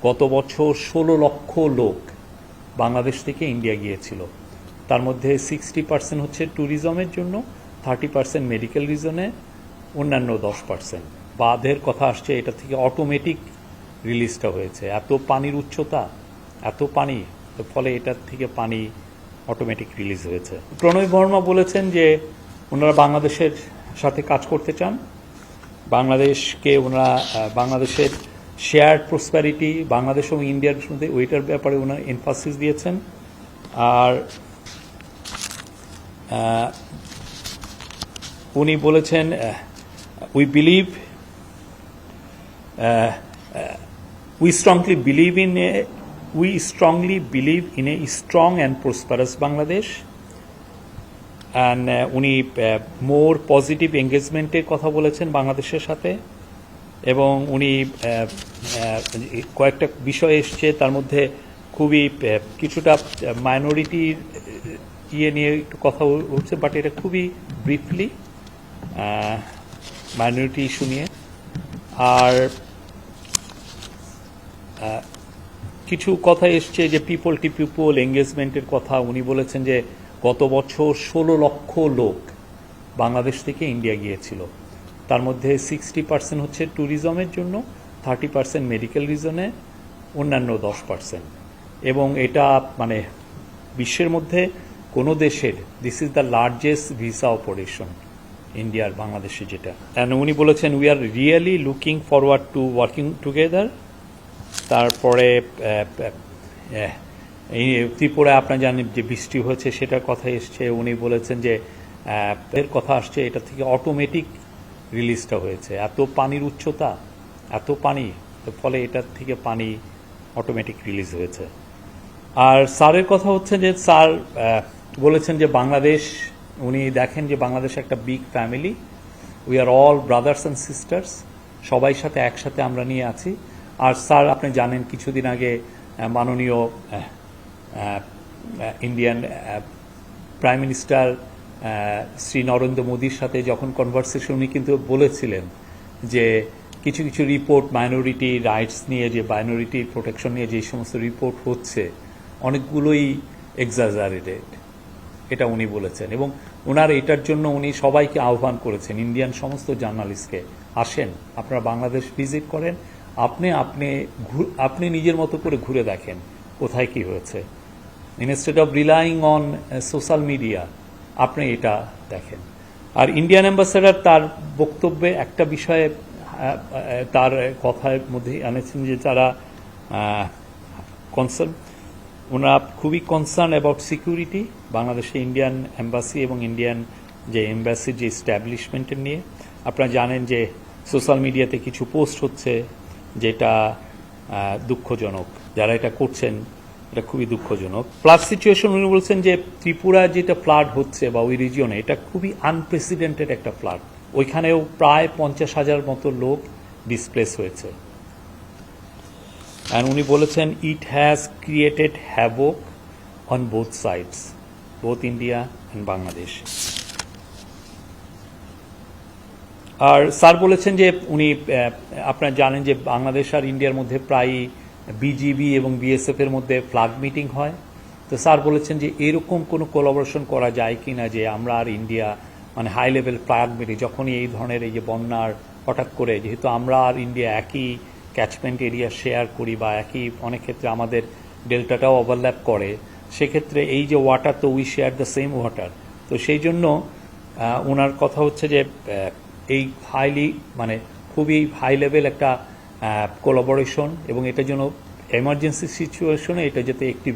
গত বছর 16 লক্ষ লোক বাংলাদেশ থেকে ইন্ডিয়া গিয়েছিল। তার মধ্যে 60% হচ্ছে ট্যুরিজমের জন্য, 30% মেডিকেল রিজনে, অন্যান্য 10%। বাঁধের কথা আসছে, এটা থেকে অটোমেটিক রিলিজটা হয়েছে। এত পানির উচ্চতা, এত পানি, ফলে এটার থেকে পানি অটোমেটিক রিলিজ হয়েছে। প্রণয় বর্মা বলেছেন যে ওনারা বাংলাদেশের সাথে কাজ করতে চান, বাংলাদেশকে ওনারা বাংলাদেশের শেয়ার্ড প্রসপ্যারিটি বাংলাদেশ এবং ইন্ডিয়ার মধ্যে ওইটার ব্যাপারে ওনারা এমফাসিস দিয়েছেন। আর উনি বলেছেন we strongly believe in a strong and prosperous Bangladesh, and উনি মোর পজিটিভ এঙ্গেজমেন্টের কথা বলেছেন বাংলাদেশের সাথে। এবং উনি কয়েকটা বিষয় এসছে, তার মধ্যে খুবই কিছুটা মাইনরিটির নিয়ে একটু কথা উঠছে, বাট এটা খুবই ব্রিফলি মাইনরিটি ইস্যু নিয়ে। আর কিছু কথা এসছে যে পিপল টু পিপল এঙ্গেজমেন্টের কথা। উনি বলেছেন যে গত বছর 16 লক্ষ লোক বাংলাদেশ থেকে ইন্ডিয়া গিয়েছিল। তার মধ্যে 60% হচ্ছে ট্যুরিজমের জন্য, 30% মেডিকেল রিজনে, অন্যান্য 10%। এবং এটা মানে বিশ্বের মধ্যে কোনো দেশের this is the largest visa operation ইন্ডিয়ার বাংলাদেশে যেটা। অ্যান্ড উনি বলেছেন we are really looking forward to working together. তারপরে এই ত্রিপুরায় আপনারা জানেন যে বৃষ্টি হয়েছে, সেটার কথা এসছে। উনি বলেছেন যে এর কথা আসছে, এটা থেকে অটোমেটিক রিলিজটা হয়েছে। এত পানির উচ্চতা, এত পানি, ফলে এটার থেকে পানি অটোমেটিক রিলিজ হয়েছে। আর স্যারের কথা হচ্ছে যে স্যার বলেছেন যে বাংলাদেশ, উনি দেখেন যে বাংলাদেশ একটা big family, we are all brothers and sisters, সবাই সাথে একসাথে আমরা নিয়ে আছি। আর স্যার আপনি জানেন কিছুদিন আগে মাননীয় Indian prime minister Shri Narendra মোদীর সাথে যখন কনভারসেশন, উনি কিন্তু বলেছিলেন যে কিছু কিছু রিপোর্ট মাইনরিটি রাইটস নিয়ে, যে মাইনরিটি প্রোটেকশন নিয়ে যে সমস্ত রিপোর্ট হচ্ছে, অনেকগুলোই এক্সাজারেটেড, এটা উনি বলেছেন। এবং ওনার এটার জন্য উনি সবাইকে আহ্বান করেছেন, ইন্ডিয়ান সমস্ত জার্নালিস্টকে, আসেন আপনারা বাংলাদেশ ভিজিট করেন, আপনি নিজের মতো করে ঘুরে দেখেন কোথায় কি হয়েছে, instead of relying on social media, আপনি এটা দেখেন। আর ইন্ডিয়ান অ্যাম্বাসেডার তার বক্তব্যে একটা বিষয়ে তার কথার মধ্যে আনেছেন যে তারা ওনারা খুবই কনসার্ন অ্যাবাউট সিকিউরিটি বাংলাদেশে ইন্ডিয়ান এম্বাসি এবং ইন্ডিয়ান যে এম্বাসির যে এস্টাবলিশমেন্টের নিয়ে। আপনারা জানেন যে সোশ্যাল মিডিয়াতে কিছু পোস্ট হচ্ছে যেটা দুঃখজনক, যারা এটা করছেন এটা খুবই দুঃখজনক। ফ্লাড সিচুয়েশন উনি বলছেন যে ত্রিপুরা যেটা ফ্লাড হচ্ছে বা ওই রিজিয়নে, এটা খুবই আনপ্রেসিডেন্টেড একটা ফ্লাড। ওইখানেও প্রায় 50,000 মতো লোক ডিসপ্লেস হয়েছে। অ্যান্ড উনি বলেছেন it has created havoc on both sides, both India and Bangladesh. আর স্যার বলেছেন যে উনি আপনারা জানেন যে বাংলাদেশ আর ইন্ডিয়ার মধ্যে প্রায় বিজিবি এবং বিএসএফ এর মধ্যে ফ্ল্যাগ মিটিং হয়। তো স্যার বলেছেন যে এরকম কোনো কোলাবোরেশন করা যায় কি না, যে আমরা আর ইন্ডিয়া মানে হাই লেভেল ফ্ল্যাগ মিটিং, যখনই এই ধরনের এই যে বন্যার হঠাৎ করে, যেহেতু আমরা আর ইন্ডিয়া একই ক্যাচমেন্ট এরিয়া শেয়ার করি বা একই অনেক ক্ষেত্রে আমাদের ডেল্টাটাও ওভারল্যাপ করে, সেক্ষেত্রে এই যে ওয়াটার, তো we share the same water. তো সেই জন্য ওনার কথা হচ্ছে যে এই মানে খুবই হাই লেভেল একটা কোলাবোরেশন, এবং এটার জন্য এমার্জেন্সি সিচুয়েশনে এটা যাতে একটি